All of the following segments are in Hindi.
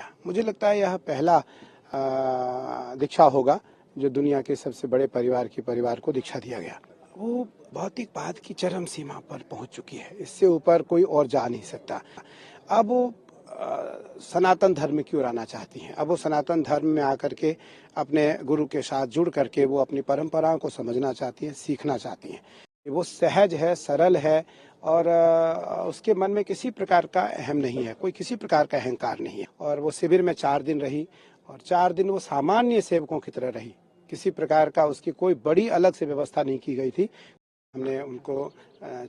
मुझे लगता है यह पहला दीक्षा होगा जो दुनिया के सबसे बड़े परिवार को दीक्षा दिया गया। वो भौतिकवाद की चरम सीमा पर पहुंच चुकी है, इससे ऊपर कोई और जा नहीं सकता। अब वो सनातन धर्म की ओर आना चाहती हैं। अब वो सनातन धर्म में आकर के अपने गुरु के साथ जुड़ करके वो अपनी परंपराओं को समझना चाहती हैं, सीखना चाहती हैं। वो सहज है, सरल है और उसके मन में किसी प्रकार का अहम नहीं है, कोई किसी प्रकार का अहंकार नहीं है। और वो शिविर में 4 दिन रही और 4 दिन वो सामान्य सेवकों की तरह रही। किसी प्रकार का उसकी कोई बड़ी अलग से व्यवस्था नहीं की गई थी। हमने उनको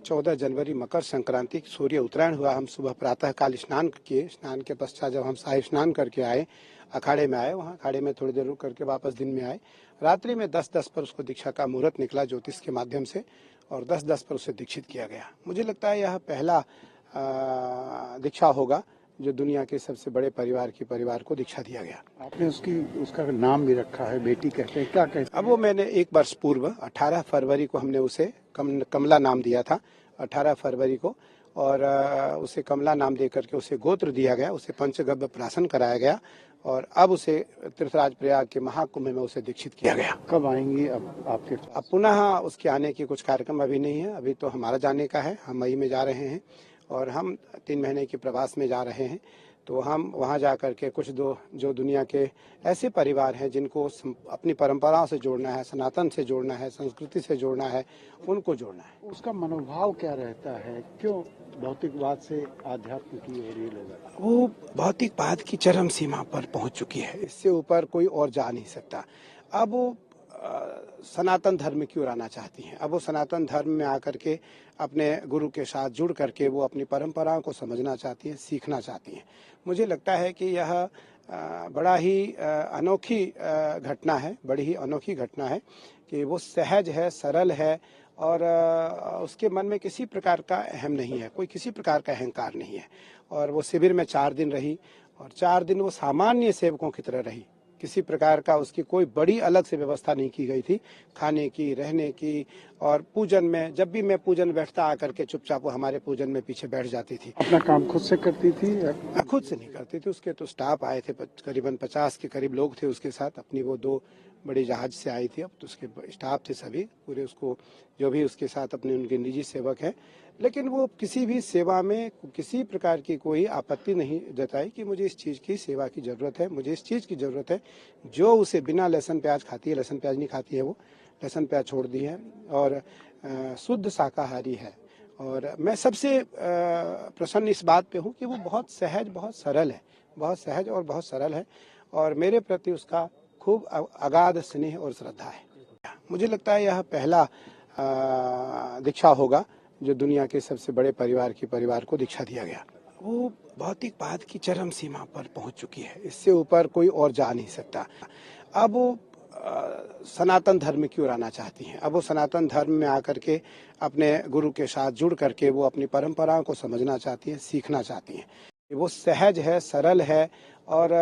14 जनवरी मकर संक्रांति सूर्य उत्तरायण हुआ, हम सुबह प्रातः काल स्नान किए। स्नान के पश्चात जब हम शाही स्नान करके आए, अखाड़े में आए, वहाँ अखाड़े में थोड़ी देर रुक करके वापस दिन में आए। रात्रि में 10:10 पर उसको दीक्षा का मुहूर्त निकला ज्योतिष के माध्यम से और 10:10 पर उसे दीक्षित किया गया। मुझे लगता है यह पहला दीक्षा होगा जो दुनिया के सबसे बड़े परिवार को दीक्षा दिया गया। आपने उसका नाम भी रखा है, बेटी कहते हैं, क्या कहते हैं? अब वो मैंने 1 वर्ष पूर्व 18 फरवरी को हमने उसे कमला नाम दिया था, 18 फरवरी को। और उसे कमला नाम दे करके उसे गोत्र दिया गया, उसे पंचगव्य प्राशन कराया गया और अब उसे तीर्थराज प्रयाग के महाकुंभ में उसे दीक्षित किया गया। कब आएंगी अब आपके? अब पुनः उसके आने की कुछ कार्यक्रम अभी नहीं है, अभी तो हमारा जाने का है। हम मई में जा रहे हैं और हम 3 महीने के प्रवास में जा रहे हैं। तो हम वहाँ जा कर के कुछ जो दुनिया के ऐसे परिवार हैं जिनको अपनी परंपराओं से जोड़ना है, सनातन से जोड़ना है, संस्कृति से जोड़ना है, उनको जोड़ना है। उसका मनोभाव क्या रहता है? क्यों भौतिकवाद से आध्यात्म की ओर ये लोग? वो भौतिकवाद की चरम सीमा पर पहुंच चुकी है, इससे ऊपर कोई और जा नहीं सकता। अब वो सनातन धर्म की ओर आना चाहती हैं। अब वो सनातन धर्म में आकर के अपने गुरु के साथ जुड़ करके वो अपनी परंपराओं को समझना चाहती हैं, सीखना चाहती हैं। मुझे लगता है कि यह बड़ा ही अनोखी घटना है, बड़ी ही अनोखी घटना है कि वो सहज है, सरल है और उसके मन में किसी प्रकार का अहम नहीं है, कोई किसी प्रकार का अहंकार नहीं है। और वो शिविर में 4 दिन रही और 4 दिन वो सामान्य सेवकों की तरह रही। किसी प्रकार का उसकी कोई बड़ी अलग से व्यवस्था नहीं की गई थी, खाने की, रहने की। और पूजन में जब भी मैं पूजन बैठता आकर के चुपचाप वो हमारे पूजन में पीछे बैठ जाती थी। अपना काम खुद से करती थी? खुद से नहीं करती थी, उसके तो स्टाफ आए थे, करीबन 50 के करीब लोग थे उसके साथ। अपनी वो 2 बड़ी जहाज से आई थी, अब तो उसके स्टाफ थे सभी पूरे, उसको जो भी उसके साथ अपने उनके निजी सेवक हैं। लेकिन वो किसी भी सेवा में किसी प्रकार की कोई आपत्ति नहीं जताई कि मुझे इस चीज़ की सेवा की ज़रूरत है, मुझे इस चीज़ की ज़रूरत है। जो उसे बिना लहसुन प्याज खाती है, लहसुन प्याज नहीं खाती है वो, लहसुन प्याज छोड़ दी है और शुद्ध शाकाहारी है। और मैं सबसे प्रसन्न इस बात पे हूँ कि वो बहुत सहज, बहुत सरल है, बहुत सहज और बहुत सरल है और मेरे प्रति उसका खूब अगाध स्नेह और श्रद्धा है। मुझे लगता है यह पहला दीक्षा होगा जो दुनिया के सबसे बड़े परिवार को दीक्षा दिया गया। वो भौतिकवाद की चरम सीमा पर पहुंच चुकी है, इससे ऊपर कोई और जा नहीं सकता। अब वो सनातन धर्म की ओर आना चाहती हैं। अब वो सनातन धर्म में आकर के अपने गुरु के साथ जुड़ करके वो अपनी परंपराओं को समझना चाहती हैं, सीखना चाहती हैं। वो सहज है, सरल है और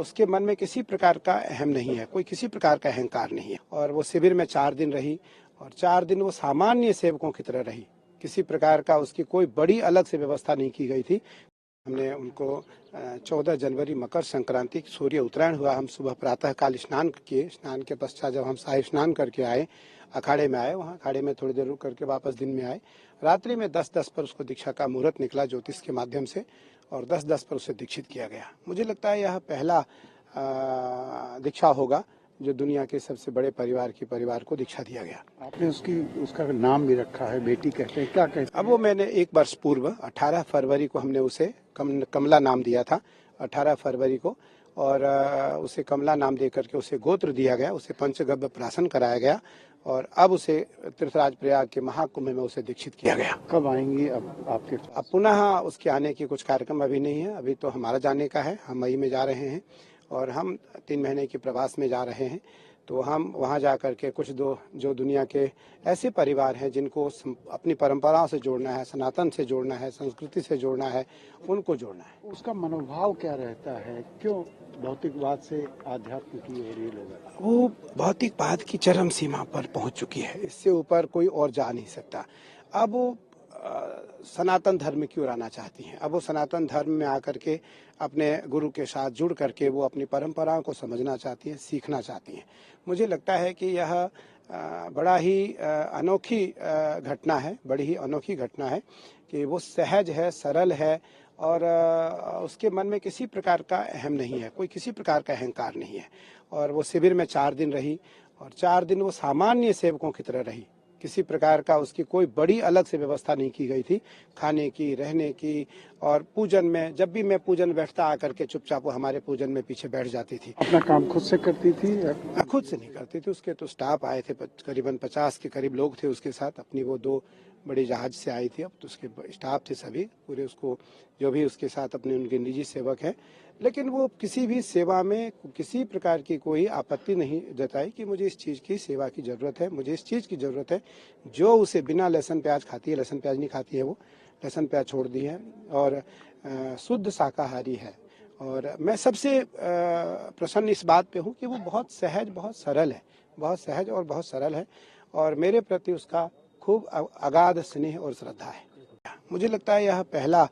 उसके मन में किसी प्रकार का अहम नहीं है, कोई किसी प्रकार का अहंकार नहीं है। और वो शिविर में 4 दिन रही और 4 दिन वो सामान्य सेवकों की तरह रही। किसी प्रकार का उसकी कोई बड़ी अलग से व्यवस्था नहीं की गई थी। हमने उनको 14 जनवरी मकर संक्रांति सूर्य उत्तरायण हुआ, हम सुबह प्रातः काल स्नान किए। स्नान के पश्चात जब हम शाही स्नान करके आए, अखाड़े में आए, वहाँ अखाड़े में थोड़ी देर रुक करके वापस दिन में आए। रात्रि में 10:10 पर उसको दीक्षा का मुहूर्त निकला ज्योतिष के माध्यम से और 10:10 पर उसे दीक्षित किया गया। मुझे लगता है यह पहला दीक्षा होगा जो दुनिया के सबसे बड़े परिवार को दीक्षा दिया गया। आपने उसका नाम भी रखा है, बेटी कहते हैं, क्या कहते हैं? अब वो मैंने 1 वर्ष पूर्व 18 फरवरी को हमने उसे कमला नाम दिया था, 18 फरवरी को। और उसे कमला नाम दे करके उसे गोत्र दिया गया, उसे पंचगव्य प्राशन कराया गया और अब उसे तीर्थराज प्रयाग के महाकुंभ में उसे दीक्षित किया गया। कब आएंगी अब आपके? अब पुनः उसके आने की कुछ कार्यक्रम अभी नहीं है, अभी तो हमारा जाने का है। हम मई में जा रहे हैं और हम 3 महीने के प्रवास में जा रहे हैं। तो हम वहाँ जा कर के कुछ जो दुनिया के ऐसे परिवार हैं जिनको अपनी परंपराओं से जोड़ना है, सनातन से जोड़ना है, संस्कृति से जोड़ना है, उनको जोड़ना है। उसका मनोभाव क्या रहता है? क्यों भौतिकवाद से आध्यात्म की ओर ये लोग? वो भौतिकवाद की चरम सीमा पर पहुंच चुकी है, इससे ऊपर कोई और जा नहीं सकता। अब वो सनातन धर्म की ओर आना चाहती हैं। अब वो सनातन धर्म में आकर के अपने गुरु के साथ जुड़ करके वो अपनी परंपराओं को समझना चाहती हैं, सीखना चाहती हैं। मुझे लगता है कि यह बड़ा ही अनोखी घटना है, बड़ी ही अनोखी घटना है कि वो सहज है, सरल है और उसके मन में किसी प्रकार का अहम नहीं है, कोई किसी प्रकार का अहंकार नहीं है। और वो शिविर में 4 दिन रही और 4 दिन वो सामान्य सेवकों की तरह रही। किसी प्रकार का उसकी कोई बड़ी अलग से व्यवस्था नहीं की गई थी, खाने की, रहने की। और पूजन में जब भी मैं पूजन बैठता आकर के चुपचाप वो हमारे पूजन में पीछे बैठ जाती थी। अपना काम खुद से करती थी खुद से नहीं करती थी, उसके तो स्टाफ आए थे, करीबन 50 के करीब लोग थे उसके साथ। अपनी वो 2 बड़ी जहाज से आई थी, अब तो उसके स्टाफ थे सभी पूरे, उसको जो भी उसके साथ अपने उनके निजी सेवक हैं। लेकिन वो किसी भी सेवा में किसी प्रकार की कोई आपत्ति नहीं जताई कि मुझे इस चीज़ की सेवा की ज़रूरत है, मुझे इस चीज़ की ज़रूरत है। जो उसे बिना लहसुन प्याज खाती है, लहसुन प्याज नहीं खाती है वो, लहसुन प्याज छोड़ दी है और शुद्ध शाकाहारी है। और मैं सबसे प्रसन्न इस बात पे हूँ कि वो बहुत सहज, बहुत सरल है, बहुत सहज और बहुत सरल है और मेरे प्रति उसका खूब अगाध स्नेह और श्रद्धा है। मुझे लगता है यह पहला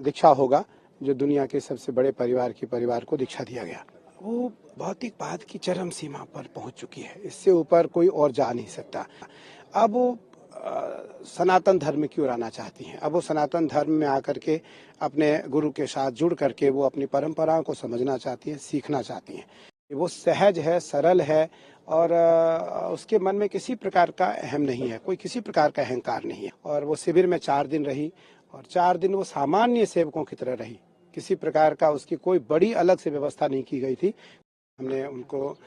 दीक्षा होगा जो दुनिया के सबसे बड़े परिवार को दीक्षा दिया गया। वो भौतिकवाद की चरम सीमा पर पहुंच चुकी है, इससे ऊपर कोई और जा नहीं सकता। अब वो सनातन धर्म की ओर आना चाहती हैं। अब वो सनातन धर्म में आकर के अपने गुरु के साथ जुड़ करके वो अपनी परंपराओं को समझना चाहती हैं, सीखना चाहती हैं। वो सहज है, सरल है और उसके मन में किसी प्रकार का अहम नहीं है, कोई किसी प्रकार का अहंकार नहीं है। और वो शिविर में 4 दिन रही और 4 दिन वो सामान्य सेवकों की तरह रही। किसी प्रकार का उसकी कोई बड़ी अलग से व्यवस्था नहीं की गई थी। हमने उनको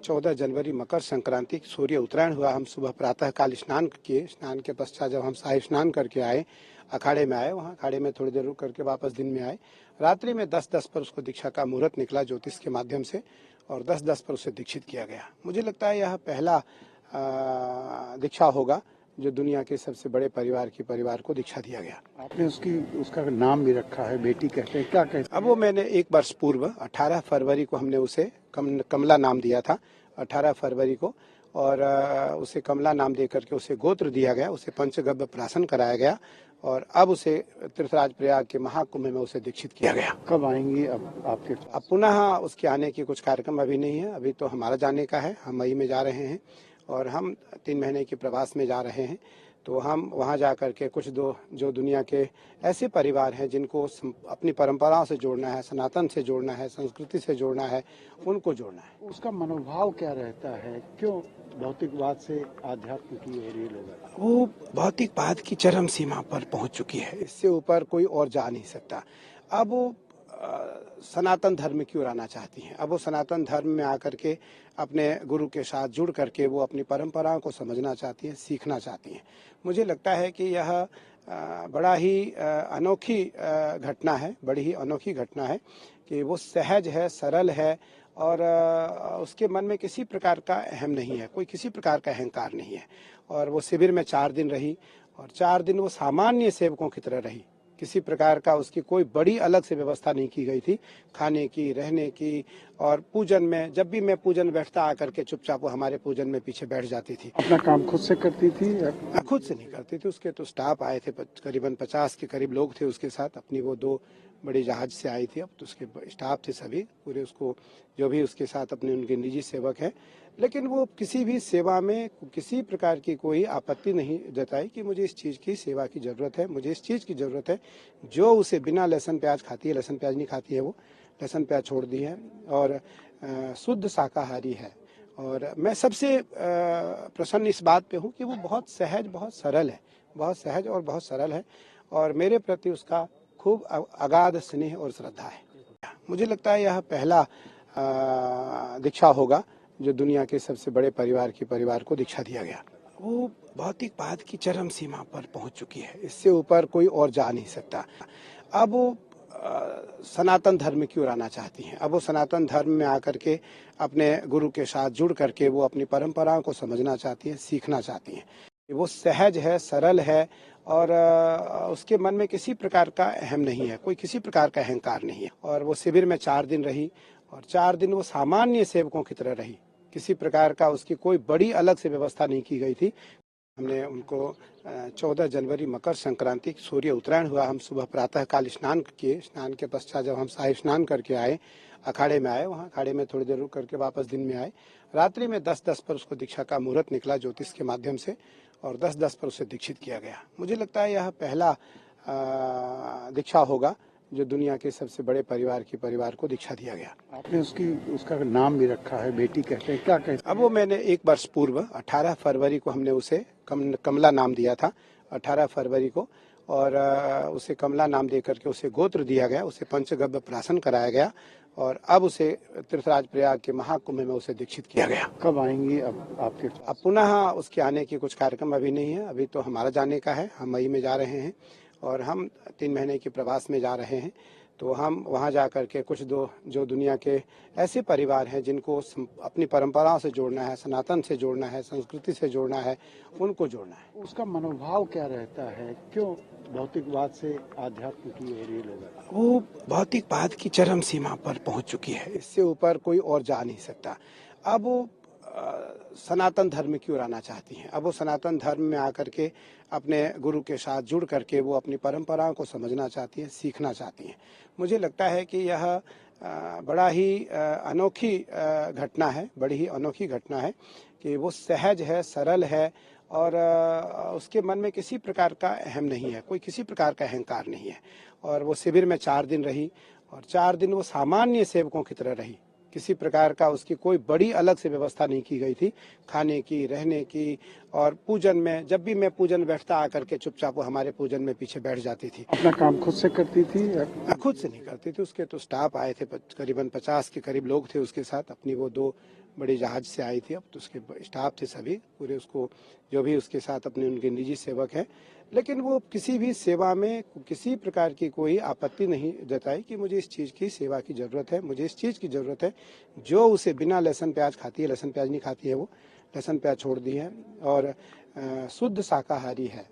14 जनवरी मकर संक्रांति सूर्य उत्तरायण हुआ, हम सुबह प्रातः काल स्नान किए। स्नान के पश्चात जब हम शाही स्नान करके आए, अखाड़े में आए, वहाँ अखाड़े में थोड़ी देर रुक करके वापस दिन में आए। रात्रि में 10:10 पर उसको दीक्षा का मुहूर्त निकला ज्योतिष के माध्यम से और 10:10 पर उसे दीक्षित किया गया। मुझे लगता है यह पहला दीक्षा होगा जो दुनिया के सबसे बड़े परिवार को दीक्षा दिया गया। आपने उसका नाम भी रखा है, बेटी कहते हैं, क्या कहते हैं? अब वो मैंने 1 वर्ष पूर्व 18 फरवरी को हमने उसे कमला नाम दिया था, 18 फरवरी को। और उसे कमला नाम दे करके उसे गोत्र दिया गया, उसे पंचगव्य प्राशन कराया गया और अब उसे तीर्थराज प्रयाग के महाकुंभ में उसे दीक्षित किया गया। कब आएंगी अब आपके पास? अब पुनः उसके आने की कुछ कार्यक्रम अभी नहीं है, अभी तो हमारा जाने का है। हम मई में जा रहे हैं और हम 3 महीने के प्रवास में जा रहे हैं। तो हम वहाँ जा कर के कुछ जो दुनिया के ऐसे परिवार हैं जिनको अपनी परंपराओं से जोड़ना है, सनातन से जोड़ना है, संस्कृति से जोड़ना है, उनको जोड़ना है। उसका मनोभाव क्या रहता है? क्यों भौतिकवाद से आध्यात्म की ओर ये लोग? वो भौतिकवाद की चरम सीमा पर पहुंच चुकी है, इससे ऊपर कोई और जा नहीं सकता। अब वो सनातन धर्म की ओर आना चाहती हैं। अब वो सनातन धर्म में आकर के अपने गुरु के साथ जुड़ करके वो अपनी परंपराओं को समझना चाहती हैं, सीखना चाहती हैं। मुझे लगता है कि यह बड़ा ही अनोखी घटना है, बड़ी ही अनोखी घटना है कि वो सहज है, सरल है और उसके मन में किसी प्रकार का अहम नहीं है, कोई किसी प्रकार का अहंकार नहीं है। और वो शिविर में 4 दिन रही और 4 दिन वो सामान्य सेवकों की तरह रही। किसी प्रकार का उसकी कोई बड़ी अलग से व्यवस्था नहीं की गई थी, खाने की, रहने की। और पूजन में जब भी मैं पूजन बैठता आकर के चुपचाप वो हमारे पूजन में पीछे बैठ जाती थी। अपना काम खुद से करती थी खुद से नहीं करती थी, उसके तो स्टाफ आए थे, करीबन 50 के करीब लोग थे उसके साथ। अपनी वो 2 बड़ी जहाज से आई थी, अब तो उसके स्टाफ थे सभी पूरे, उसको जो भी उसके साथ अपने उनके निजी सेवक हैं। लेकिन वो किसी भी सेवा में किसी प्रकार की कोई आपत्ति नहीं जताई कि मुझे इस चीज़ की सेवा की ज़रूरत है, मुझे इस चीज़ की ज़रूरत है। जो उसे बिना लहसुन प्याज खाती है, लहसुन प्याज नहीं खाती है वो, लहसुन प्याज छोड़ दी है और शुद्ध शाकाहारी है। और मैं सबसे प्रसन्न इस बात पे हूँ कि वो बहुत सहज, बहुत सरल है, बहुत सहज और बहुत सरल है और मेरे प्रति उसका खूब अगाध स्नेह और श्रद्धा है। मुझे लगता है यह पहला दीक्षा होगा जो दुनिया के सबसे बड़े परिवार को दीक्षा दिया गया। वो भौतिकवाद की चरम सीमा पर पहुंच चुकी है, इससे ऊपर कोई और जा नहीं सकता। अब वो सनातन धर्म की ओर आना चाहती हैं। अब वो सनातन धर्म में आकर के अपने गुरु के साथ जुड़ करके वो अपनी परंपराओं को समझना चाहती हैं, सीखना चाहती हैं। वो सहज है, सरल है और उसके मन में किसी प्रकार का अहम नहीं है, कोई किसी प्रकार का अहंकार नहीं है। और वो शिविर में 4 दिन रही और 4 दिन वो सामान्य सेवकों की तरह रही। किसी प्रकार का उसकी कोई बड़ी अलग से व्यवस्था नहीं की गई थी। हमने उनको 14 जनवरी मकर संक्रांति सूर्य उत्तरायण हुआ, हम सुबह प्रातः काल स्नान किए। स्नान के पश्चात जब हम साहिब स्नान करके आए, अखाड़े में आए, वहाँ अखाड़े में थोड़ी देर रुक करके वापस दिन में आए। रात्रि में 10:10 पर उसको दीक्षा का मुहूर्त निकला ज्योतिष के माध्यम से, और 10:10 पर उसे दीक्षित किया गया। मुझे लगता है यह पहला दीक्षा होगा जो दुनिया के सबसे बड़े परिवार को दीक्षा दिया गया। आपने उसका नाम भी रखा है, बेटी कहते हैं, क्या कहते हैं? अब वो मैंने 1 वर्ष पूर्व 18 फरवरी को हमने उसे कमला नाम दिया था, 18 फरवरी को, और उसे कमला नाम दे करके उसे गोत्र दिया गया, उसे पंचगव्य प्राशन कराया गया, और अब उसे तीर्थराज प्रयाग के महाकुंभ में उसे दीक्षित किया गया। कब आएंगी अब आपके? अब पुनः उसके आने की कुछ कार्यक्रम अभी नहीं है, अभी तो हमारा जाने का है। हम मई में जा रहे हैं और हम 3 महीने के प्रवास में जा रहे हैं। तो हम वहाँ जा कर के कुछ जो दुनिया के ऐसे परिवार हैं जिनको अपनी परंपराओं से जोड़ना है, सनातन से जोड़ना है, संस्कृति से जोड़ना है, उनको जोड़ना है। उसका मनोभाव क्या रहता है? क्यों भौतिकवाद से आध्यात्म की ओर ये लोग? वो भौतिकवाद की चरम सीमा पर पहुंच चुकी है, इससे ऊपर कोई और जा नहीं सकता। अब वो सनातन धर्म की ओर आना चाहती हैं। अब वो सनातन धर्म में आकर के अपने गुरु के साथ जुड़ करके वो अपनी परंपराओं को समझना चाहती हैं, सीखना चाहती हैं। मुझे लगता है कि यह बड़ा ही अनोखी घटना है, बड़ी ही अनोखी घटना है कि वो सहज है, सरल है, और उसके मन में किसी प्रकार का अहम नहीं है, कोई किसी प्रकार का अहंकार नहीं है। और वो शिविर में 4 दिन रही, और 4 दिन वो सामान्य सेवकों की तरह रही। किसी प्रकार का उसकी कोई बड़ी अलग से व्यवस्था नहीं की गई थी, खाने की, रहने की, और पूजन में जब भी मैं पूजन बैठता आकर के चुपचाप वो हमारे पूजन में पीछे बैठ जाती थी। अपना काम खुद से करती थी? खुद से नहीं करती थी, उसके तो स्टाफ आए थे, करीबन 50 के करीब लोग थे उसके साथ। अपनी वो 2 बड़े जहाज से आई थी, अब तो उसके स्टाफ थे सभी पूरे, उसको जो भी उसके साथ अपने उनके निजी सेवक हैं। लेकिन वो किसी भी सेवा में किसी प्रकार की कोई आपत्ति नहीं जताई कि मुझे इस चीज़ की सेवा की ज़रूरत है, मुझे इस चीज़ की ज़रूरत है। जो उसे बिना लहसुन प्याज खाती है, लहसुन प्याज नहीं खाती है वो, लहसुन प्याज छोड़ दी है, और शुद्ध शाकाहारी है।